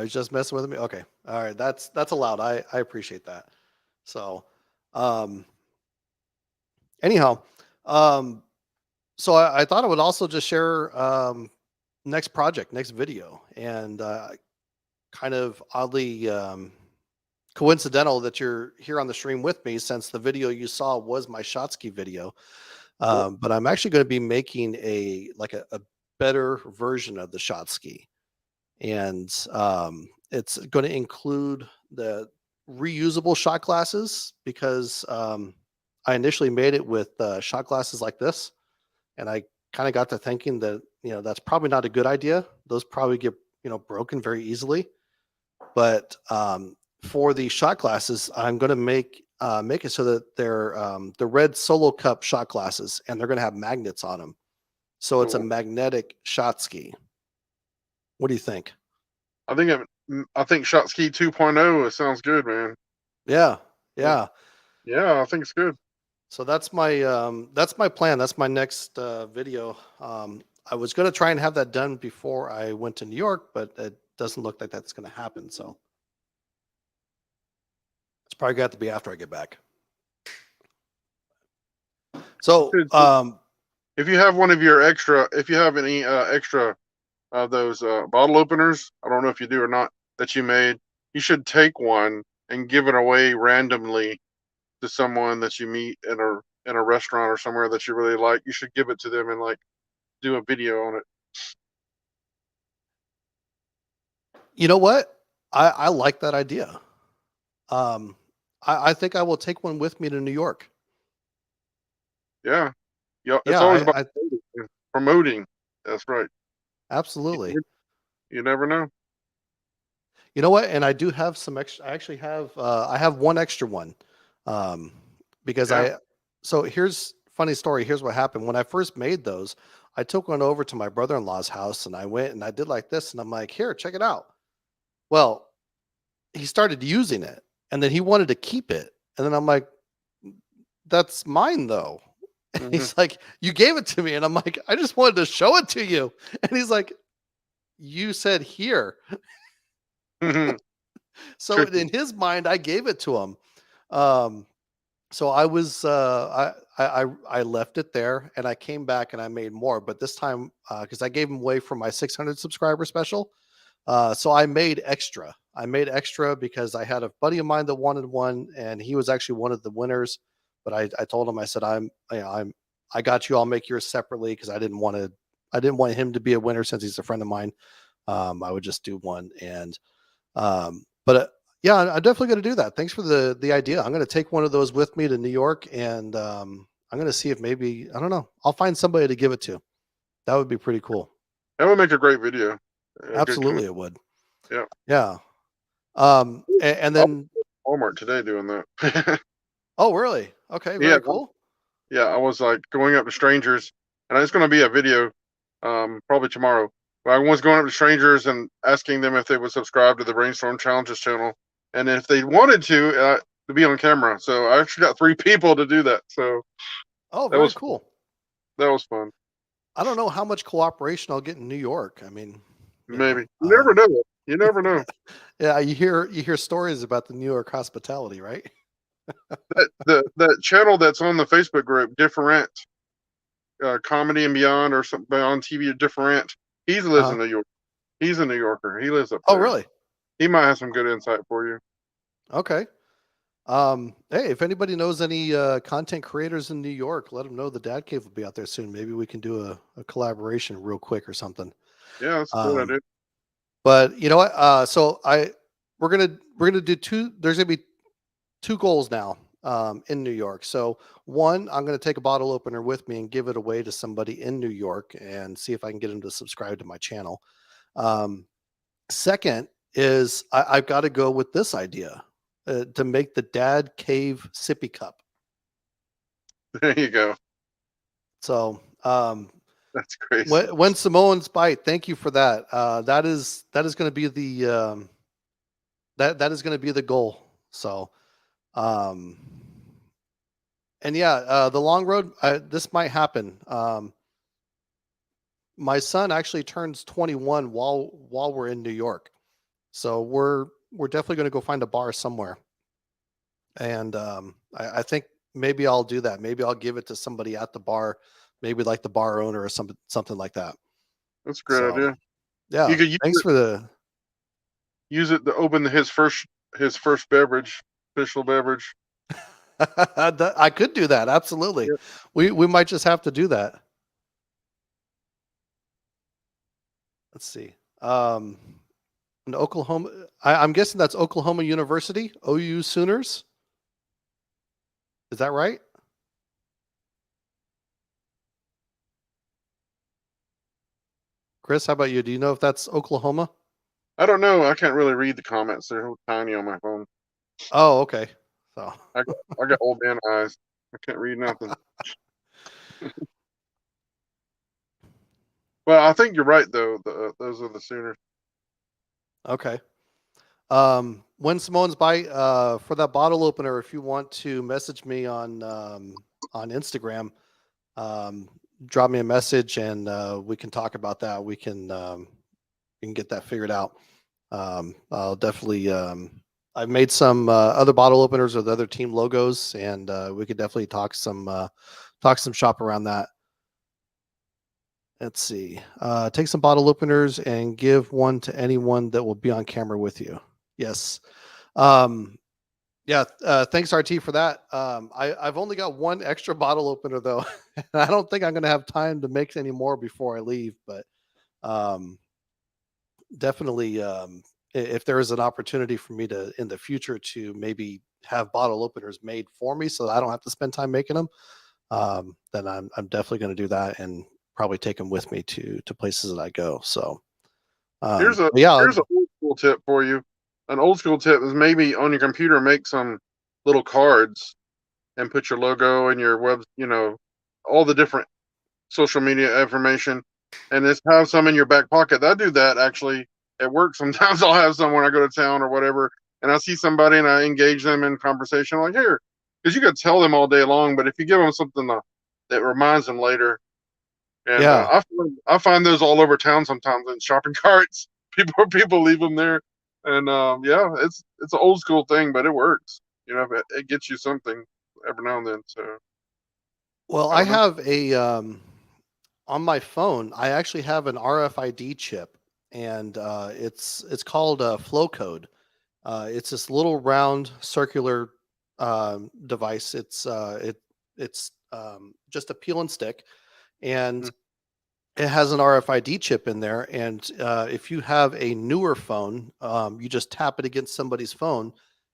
He's just messing with me. Okay. All right. That's allowed. I appreciate that. So, um, anyhow, um, so I thought I would also just share next project, next video, and kind of oddly coincidental that you're here on the stream with me, since the video you saw was my Shotsky video. Cool. But I'm actually going to be making a better version of the Shotsky, and it's going to include the reusable shot glasses because I initially made it with shot glasses like this, and I kind of got to thinking that that's probably not a good idea. Those probably get broken very easily. But for the shot glasses, I'm going to make it so that they're the red solo cup shot glasses, and they're going to have magnets on them. So it's a Cool. magnetic shot ski. What do you think? I think Shotsky 2.0. It sounds good, man. Yeah, Yeah. yeah. Yeah, I think it's good. So that's my plan. That's my next video. I was going to try and have that done before I went to New York, but it doesn't look like that's going to happen. So it's probably got to be after I get back. So If you have one of your extra, if you have any extra of those bottle openers, I don't know if you do or not, that you made, you should take one and give it away randomly to someone that you meet in a restaurant or somewhere that you really like. You should give it to them and like do a video on it. you know what? I like that idea. I think I will take one with me to New York. Yeah, yeah. It's Yeah, always about I promoting. That's right. absolutely. You never know. You know what? And I do have some extra. I actually have. I have one extra one, um, because Yeah. So here's funny story. Here's what happened when I first made those. I took one over to my brother-in-law's house, and I went and I did like this, and I'm like, "Here, check it out." Well, he started using it, and then he wanted to keep it, and then I'm like, "That's mine, though." And Hmm. he's like, "You gave it to me," and I'm like, "I just wanted to show it to you," and he's like, "You said here." So Tricky. in his mind, I gave it to him. Um, so I was I left it there, and I came back and I made more. But this time, because I gave him away for my 600 subscriber special, so I made extra. I made extra because I had a buddy of mine that wanted one, and he was actually one of the winners. But I told him, I said, I got you. I'll make yours separately because I didn't want him to be a winner since he's a friend of mine. I would just do one, and but yeah, I'm definitely going to do that. Thanks for the idea. I'm going to take one of those with me to New York, and I'm going to see if maybe I don't know. I'll find somebody to give it to. That would be pretty cool. That would make a great video. A good Absolutely, it would. Yeah. Yeah. And I was then at Walmart today doing that. oh, really? Okay, Yeah. very cool. Yeah. I was like going up to strangers, and it's going to be a video, probably tomorrow. But I was going up to strangers and asking them if they would subscribe to the Brainstorm Challenges channel, and if they wanted to be on camera. So I actually got 3 people to do that. So Oh, that very was cool. that was fun. I don't know how much cooperation I'll get in New York. I mean, Maybe you never know. You never know. yeah, you hear stories about the New York hospitality, right? That channel that's on the Facebook group, different. Comedy and Beyond or something on TV, Different. He lives Uh, in New York. He's a New Yorker. He lives up oh, there. really? He might have some good insight for you. Okay. Hey, if anybody knows any content creators in New York, let them know the Dad Cave will be out there soon. Maybe we can do a collaboration real quick or something. Yeah, that's a good Um, idea. but you know what? We're gonna do two. There's gonna be two goals now in New York. So one, I'm gonna take a bottle opener with me and give it away to somebody in New York and see if I can get them to subscribe to my channel. Um, Second is I've got to go with this idea to make the Dad Cave sippy cup. There you go. So That's crazy. when Samoans bite, thank you for that. That is going to be the that is going to be the goal. So um, and yeah, the long road. This might happen. My son actually turns 21 while we're in New York, so we're definitely going to go find a bar somewhere. And I think maybe I'll do that. Maybe I'll give it to somebody at the bar, maybe like the bar owner or something like that. That's a great So idea. You yeah, could thanks for the. use it to open his first beverage, official beverage. I could do that. Absolutely. Yeah. We might just have to do that. Let's see. In Oklahoma, I'm guessing that's Oklahoma University, OU Sooners. Is that right? Chris, how about you? Do you know if that's Oklahoma? I don't know. I can't really read the comments. They're so tiny on my phone. Oh, okay. So I got old man eyes. I can't read nothing. Well, I think you're right though. Those are the Sooners. okay. When Simone's bite, for that bottle opener, if you want to message me on Instagram, um, drop me a message and we can talk about that. We can get that figured out. I'll definitely. I've made some other bottle openers with other team logos, and we could definitely talk some shop around that. Let's see. Take some bottle openers and give one to anyone that will be on camera with you. Yes. Um, yeah. Thanks, RT, for that. I've only got one extra bottle opener though. And I don't think I'm going to have time to make any more before I leave. But um, definitely, if there is an opportunity for me to in the future to maybe have bottle openers made for me, so that I don't have to spend time making them, then I'm definitely going to do that and probably take them with me to places that I go. So Here's a but yeah, here's an old school tip for you. An old school tip is maybe on your computer make some little cards and put your logo and your web, all the different social media information, and just have some in your back pocket. I do that actually at work. Sometimes I'll have some when I go to town or whatever, and I see somebody and I engage them in conversation like here, because you could tell them all day long, but if you give them something that reminds them later, and yeah. I find those all over town sometimes in shopping carts. People leave them there, and yeah, it's an old school thing, but it works. It gets you something every now and then. So Well, I I don't know. have a on my phone. I actually have an RFID chip, and it's called a flow code. It's this little round circular device. It's just a peel and stick, and Mm. it has an RFID chip in there. And if you have a newer phone, you just tap it against somebody's phone,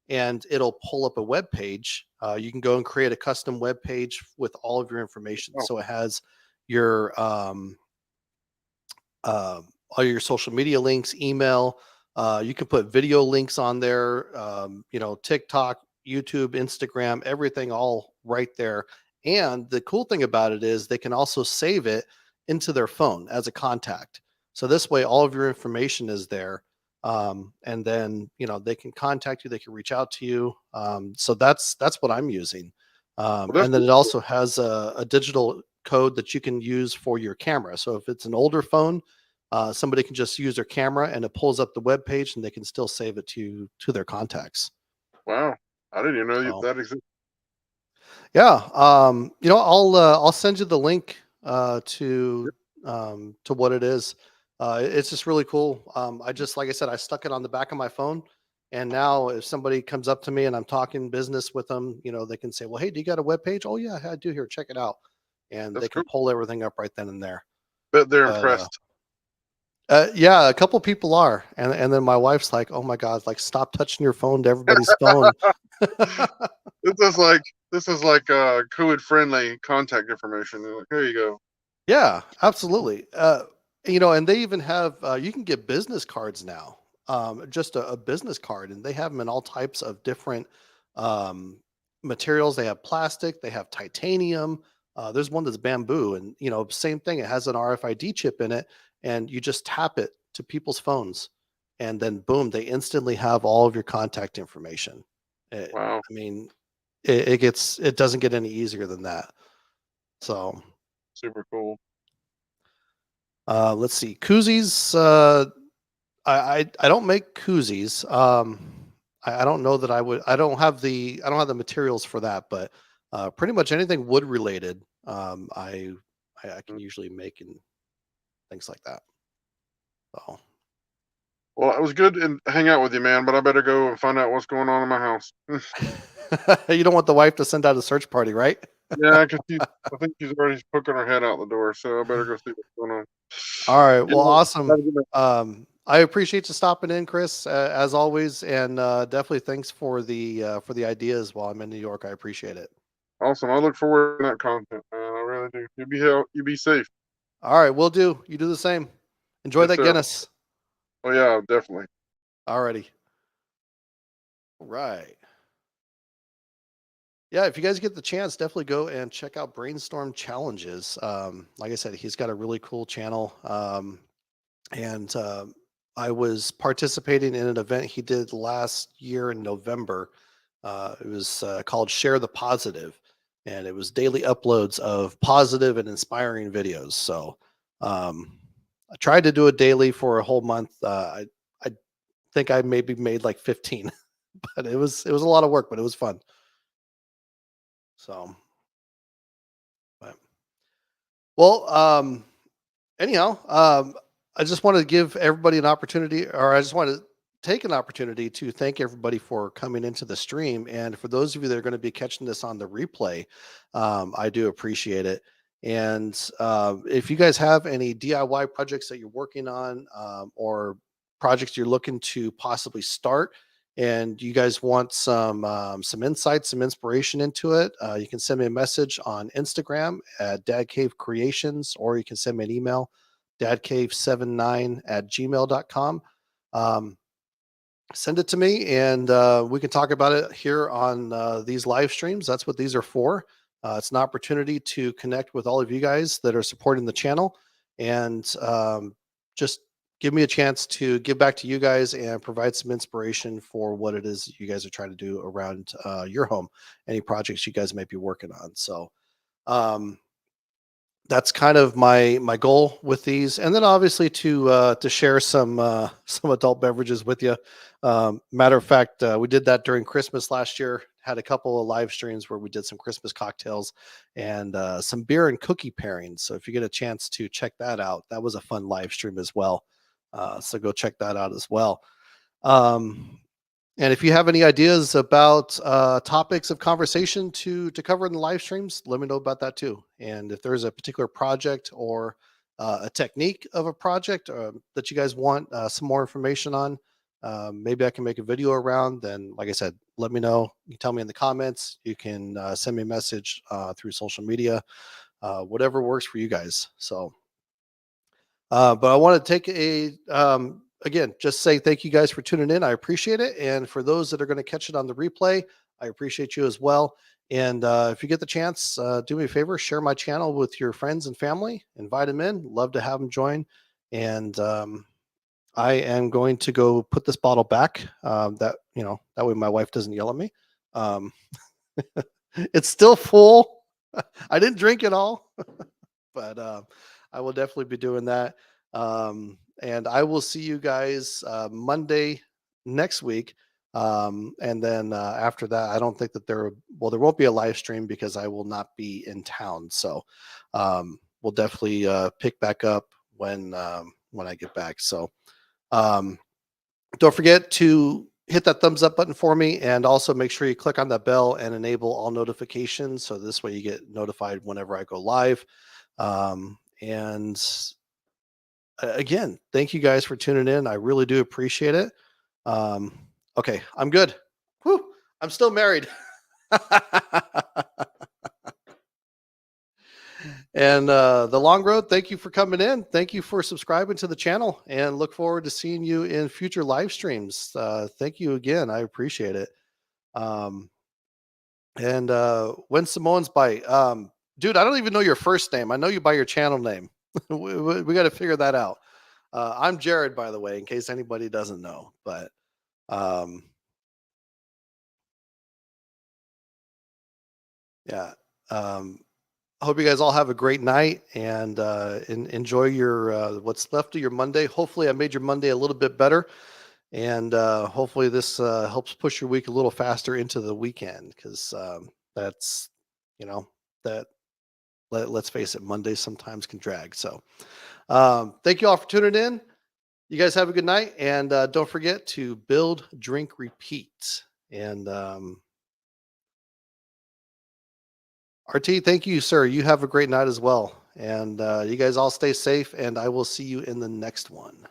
and it'll pull up a web page. You can go and create a custom web page with all of your information. Oh, So it has your all your social media links, email. You can put video links on there. TikTok, YouTube, Instagram, everything all right there. And the cool thing about it is they can also save it into their phone as a contact. So this way, all of your information is there. And then they can contact you. They can reach out to you. So that's what I'm using. well, that's And then it also has a digital code that you can use for your camera. So if it's an older phone, somebody can just use their camera and it pulls up the web page and they can still save it to their contacts. wow. I didn't even know So that existed. yeah, I'll send you the link to what it is. It's just really cool. I just, like I said, I stuck it on the back of my phone, and now if somebody comes up to me and I'm talking business with them, they can say, "Well, hey, do you got a web page?" "Oh yeah, I do. Here, check it out," and That's they can cool. pull everything up right then and there. Bet they're But impressed. yeah, a couple people are, and then my wife's like, "Oh my god, like stop touching your phone to everybody's phone." This is like COVID friendly contact information. They're like, here you go. Yeah, absolutely. And they even have you can get business cards now. Just a business card, and they have them in all types of different um, materials. They have plastic, they have titanium. There's one that's bamboo, and same thing. It has an RFID chip in it, and you just tap it to people's phones, and then boom, they instantly have all of your contact information. Wow, I mean, it doesn't get any easier than that. So. super cool. Let's see. Koozies. I don't make koozies. I don't know that I would. I don't have the materials for that, but pretty much anything wood related, I Mm. can usually make and things like that. So Well, it was good and hang out with you, man. But I better go and find out what's going on in my house. you don't want the wife to send out a search party, right? Yeah, because I think she's already poking her head out the door. So I better go see what's going on. All right. Yeah, Well, awesome. have a good night. I appreciate you stopping in, Chris, as always, and definitely thanks for the ideas while I'm in New York. I appreciate it. Awesome. I look forward to that content, man. I really do. You be safe. All right, will do. You do the same. Enjoy Yes, that sir. Guinness. Oh yeah, definitely. Alrighty. Right. Yeah, if you guys get the chance, definitely go and check out Brainstorm Challenges. Like I said, he's got a really cool channel. And I was participating in an event he did last year in November. It was called Share the Positive, and it was daily uploads of positive and inspiring videos. So I tried to do it daily for a whole month. I think I maybe made like 15, but it was a lot of work, but it was fun. So, but, well, anyhow, I just want to give everybody an opportunity, or I just want to take an opportunity to thank everybody for coming into the stream. And for those of you that are going to be catching this on the replay, I do appreciate it. And if you guys have any DIY projects that you're working on, or projects you're looking to possibly start, and you guys want some insights, some inspiration into it, you can send me a message on Instagram at Dad Cave Creations, or you can send me an email, dadcave79@gmail.com. Um, Send it to me, and we can talk about it here on these live streams. That's what these are for. It's an opportunity to connect with all of you guys that are supporting the channel, and just give me a chance to give back to you guys and provide some inspiration for what it is you guys are trying to do around your home, any projects you guys might be working on. So, um, that's kind of my goal with these, and then obviously to share some adult beverages with you. Matter of fact, we did that during Christmas last year. Had a couple of live streams where we did some Christmas cocktails and some beer and cookie pairings. So if you get a chance to check that out, that was a fun live stream as well. So go check that out as well. Um, and if you have any ideas about topics of conversation to cover in the live streams, let me know about that too. And if there's a particular project or a technique of a project that you guys want some more information on, maybe I can make a video around. Then, like I said, let me know. You can tell me in the comments. You can send me a message through social media, whatever works for you guys. So. But I want to take again, just say thank you guys for tuning in. I appreciate it. And for those that are going to catch it on the replay, I appreciate you as well. And if you get the chance, do me a favor, share my channel with your friends and family, invite them in. Love to have them join. And I am going to go put this bottle back. That way my wife doesn't yell at me. Um, it's still full. I didn't drink it all. But I will definitely be doing that. And I will see you guys Monday next week. And then after that, I don't think that there won't be a live stream because I will not be in town. So we'll definitely pick back up when I get back. So um, don't forget to hit that thumbs up button for me, and also make sure you click on that bell and enable all notifications. So this way you get notified whenever I go live. And again, thank you guys for tuning in. I really do appreciate it. Um, okay, I'm good. Whew, I'm still married. And the long road, thank you for coming in. Thank you for subscribing to the channel, and look forward to seeing you in future live streams. Thank you again. I appreciate it. Um, and when Simone's bite, dude, I don't even know your first name. I know you by your channel name. We got to figure that out. I'm Jared, by the way, in case anybody doesn't know. But um, yeah, um, I hope you guys all have a great night, and enjoy your what's left of your Monday. Hopefully, I made your Monday a little bit better, and hopefully, this helps push your week a little faster into the weekend, because that's you know that let's face it, Mondays sometimes can drag. So, thank you all for tuning in. You guys have a good night, and don't forget to build, drink, repeat. And RT, thank you, sir. You have a great night as well. And you guys all stay safe, and I will see you in the next one.